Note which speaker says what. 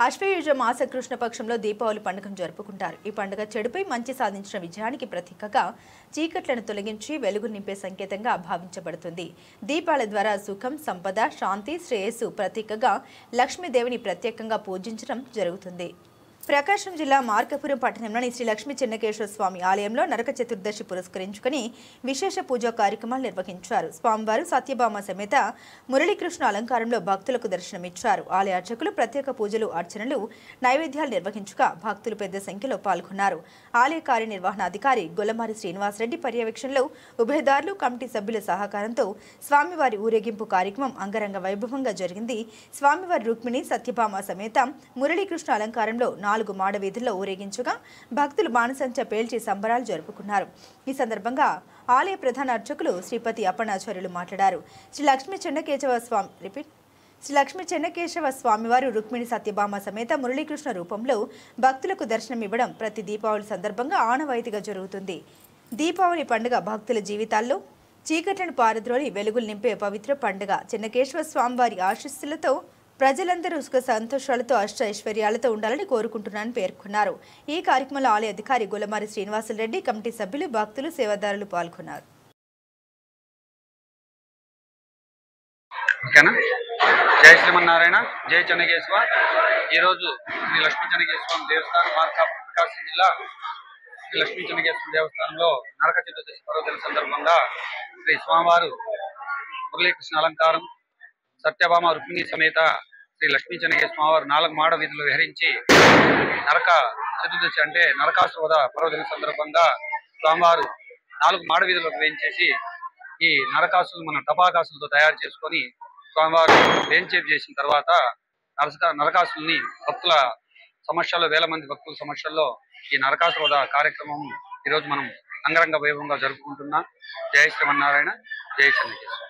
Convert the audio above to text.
Speaker 1: అశ్వయుజ మాస కృష్ణ పక్షంలో దీపావళి పండుగను జరుపుకుంటారు. ఈ పండుగ చెడుపై మంచి సాధించిన విజయానికి ప్రతీకగా చీకట్లను తొలగించి వెలుగు నింపే సంకేతంగా భావించబడుతుంది. దీపాల ద్వారా సుఖం, సంపద, శాంతి, శ్రేయస్సు ప్రతీకగా లక్ష్మీదేవిని ప్రత్యేకంగా పూజించడం జరుగుతుంది. ప్రకాశం జిల్లా మార్కాపురం పట్టణంలోని శ్రీ లక్ష్మీ చెన్నకేశ్వర స్వామి ఆలయంలో నరక చతుర్దశి పురస్కరించుకుని విశేష పూజా కార్యక్రమాలు నిర్వహించారు. స్వామివారు సత్యభామ సమేత మురళీకృష్ణ అలంకారంలో భక్తులకు దర్శనమిచ్చారు. ఆలయ అర్చకులు ప్రత్యేక పూజలు, అర్చనలు, నైవేద్యాలు నిర్వహించగా భక్తులు పెద్ద సంఖ్యలో పాల్గొన్నారు. ఆలయ కార్యనిర్వహణాధికారి గొల్లమారి శ్రీనివాసరెడ్డి పర్యవేక్షణలో ఉభయదారులు, కమిటీ సభ్యుల సహకారంతో స్వామివారి ఊరేగింపు కార్యక్రమం అంగరంగ వైభవంగా జరిగింది. స్వామివారి రుక్మిణి సత్యభామ సమేత మురళీకృష్ణ అలంకారంలో 4 మాడ వీధుల్లో ఊరేగించగా భక్తులు బాణసంచ పేల్చి సంబరాలు జరుపుకున్నారు. ఈ సందర్భంగా ఆలయ ప్రధాన అర్చకులు శ్రీపతి అప్పణాచార్యులు మాట్లాడారు. శ్రీ లక్ష్మీ చెన్నకేశవ స్వామివారు రుక్మిణి సత్యభామ సమేత మురళీకృష్ణ రూపంలో భక్తులకు దర్శనమివ్వడం ప్రతి దీపావళి సందర్భంగా ఆనవాయితీగా జరుగుతుంది. దీపావళి పండుగ భక్తుల జీవితాల్లో చీకట్లను పారద్రోలి వెలుగులు నింపే పవిత్ర పండుగ. చెన్నకేశవ స్వామివారి ఆశీస్సులతో ప్రజలందరూ సుఖ సంతోషాలతో అష్ట ఐశ్వర్యాలతో ఉండాలని కోరుకుంటున్నానని పేర్కొన్నారు. ఈ కార్యక్రమంలో ఆలయ అధికారి గొల్లమారి శ్రీనివాసరెడ్డి, కమిటీ సభ్యులు, భక్తులు, సేవాదారులు పాల్గొన్నారు.
Speaker 2: జై శ్రీమన్నారాయణ, జై చెన్నకేశవ. ఈరోజు శ్రీ లక్ష్మీ చెన్నకేశవ దేవస్థానం మార్కాపురం ప్రకాశం జిల్లా శ్రీ లక్ష్మీ చెన్నకేశవ దేవస్థానంలో నరక చతుర్దశి పర్వదిన సందర్భంగా శ్రీ స్వామివారు మురళీకృష్ణ అలంకారం, సత్యభామ రుక్మిణి సమేత శ్రీ లక్ష్మీ చెన్నకేశవ స్వామివారు 4 మాడ వీధులు విహరించి నరక చతుర్దశి అంటే నరకాసుర పర్వదిన సందర్భంగా స్వామివారు 4 మాడ వీధులకు వేయించేసి ఈ నరకాసులు మన టపాకాసులతో తయారు చేసుకొని స్వామివారు వేంచేపు చేసిన తర్వాత నరకాసుల్ని భక్తుల సమస్యల్లో, వేల మంది భక్తుల సమస్యల్లో ఈ నరకాసుర కార్యక్రమం ఈరోజు మనం అంగరంగ వైభవంగా జరుపుకుంటున్నాం. జై శ్రీమన్నారాయణ, జై చెన్నకేశవ.